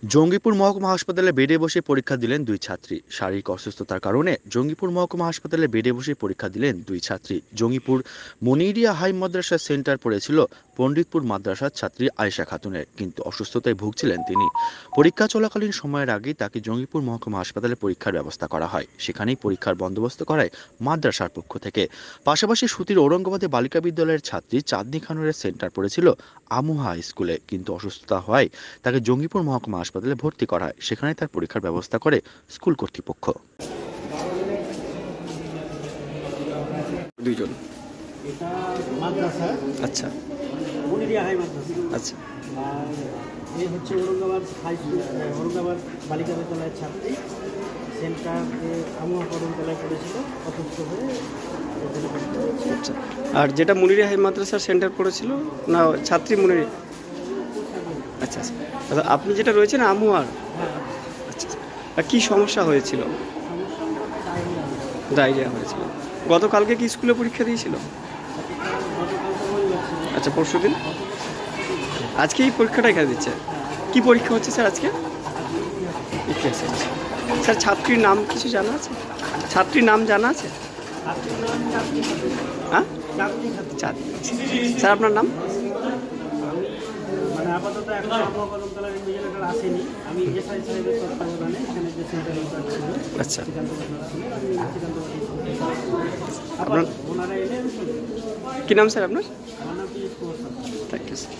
জঙ্গিপুর মহকুমা হাসপাতালে বেডে বসে পরীক্ষা দিলেন দুই ছাত্রী। শারীরিক অসুস্থতার কারণে জঙ্গিপুর মহকুমা হাসপাতালে বেডে বসে পরীক্ষা দিলেন দুই ছাত্রী। জঙ্গিপুর মনিরিয়া হাই মাদ্রাসা সেন্টার পড়েছিল পণ্ডিতপুর মাদ্রাসার ছাত্রী আয়েশা খাতুনের, কিন্তু অসুস্থতায় ভুগছিলেন তিনি। পরীক্ষা চলাকালীন সময়ের আগেই তাকে জঙ্গিপুর মহকুমা হাসপাতালে পরীক্ষার ব্যবস্থা করা হয়। সেখানেই পরীক্ষার বন্দোবস্ত করায় মাদ্রাসার পক্ষ থেকে। পাশাপাশি সুতির ঔরঙ্গাবাদে বালিকা বিদ্যালয়ের ছাত্রী চাঁদনী খানুরের সেন্টার পড়েছিল আমুহা স্কুলে, কিন্তু অসুস্থতা হয় তাকে জঙ্গিপুর মহকুমা হাসপাতালে ভর্তি করা হয়। সেখানে তার পরীক্ষার ব্যবস্থা করে স্কুল কর্তৃপক্ষ। দুইজন। এটা মাদ্রাসা, আচ্ছা মনিরিয়া হাই মাদ্রাসা। আচ্ছা আর এই হচ্ছে ঔরঙ্গাবাদ হাই স্কুল, ঔরঙ্গাবাদ বালিকা বিদ্যালয়ের ছাত্রী। সেন্টার আমুয়া বিদ্যালয়ে পড়েছিল, অসুস্থ হয়ে এখানে ভর্তি হয়েছে। আচ্ছা। আর যেটা মুনিরিয়া হাই মাদ্রাসার সেন্টার পড়েছিল না ছাত্রী মুনিরি? আচ্ছা আচ্ছা। আচ্ছা, আপনি যেটা রয়েছেন আমুয়ার। হ্যাঁ, আচ্ছা আচ্ছা। আর কী সমস্যা হয়েছিল? সমস্যা বলতে ডায়রিয়া হয়েছে। ডায়রিয়া হয়েছিল। গতকালকে কি স্কুলে পরীক্ষা দিয়েছিল? গতকাল তো রবিবার ছিল। আচ্ছা, পরশুদিন। আজকে এই পরীক্ষাটা এখানে দিচ্ছে। কি পরীক্ষা হচ্ছে স্যার আজকে? ইতিহাস। আচ্ছা স্যার, ছাত্রীর নাম কিছু জানা আছে? ছাত্রীর নাম জানা আছে? ছাত্রীর নাম চাঁদনী খাতুন। হ্যাঁ, চাঁদনী খাতুন। ছাত্রী। স্যার আপনার নাম? আমি মানে আপাতত এখন আমুয়া বিদ্যালয়ের ইনভিজিলেটর আসেনি। আমি এসআই সাহেবের তত্ত্বাবধানে এখানে যে সেন্টার ইনচার্জ ছিল আচ্ছা। সিদ্ধান্ত ছিল, আমি সিদ্ধান্তবাদী। আপনার ওনারা এলে আমি চলে যাবো। কী নাম স্যার আপনার? আমার নাম কি? Thank you sir.